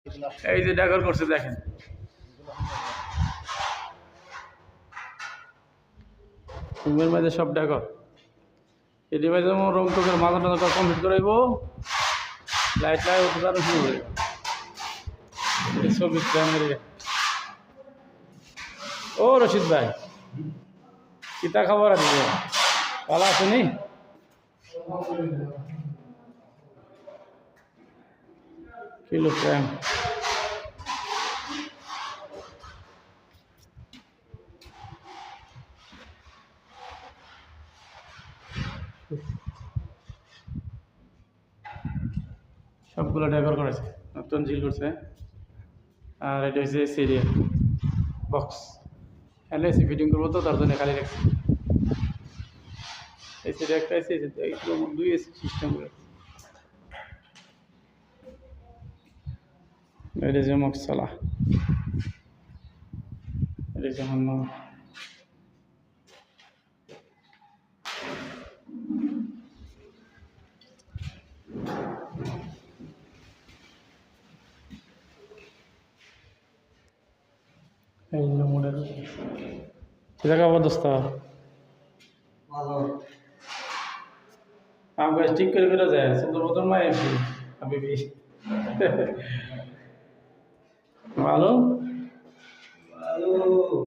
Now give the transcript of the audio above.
এই যে ডেকর করছে দেখেন, রুমের মধ্যে সব ডেকর। এই ডিভাইস যেমন রুম টুকের মাথা টাথা কমপ্লিট করাইব, লাইট লাইট উঠে তারা শুরু করে 24 জানুয়ারি। ও রশিদ ভাই, কিতা খবর আছে? ভালো আছেনি? কিলো প্রেম সবগুলো ডেকর করেছে, নতুন ঝিল করছে। আর এটা হচ্ছে সিরিয়াল বক্স, এলআইসি ফিটিং করবো তো তার জন্য খালি রাখছি। এই সাইডে একটা আছে, দুই এসি সিস্টেম করে। এটা যে মশলা, এটা যে হান্নান। এই যে মডেল কিতা খবর দোস্ত? কাম কাজ ঠিক করে ফেলা যায়, সুন্দর মতন মাই হাবিবি। ভালো।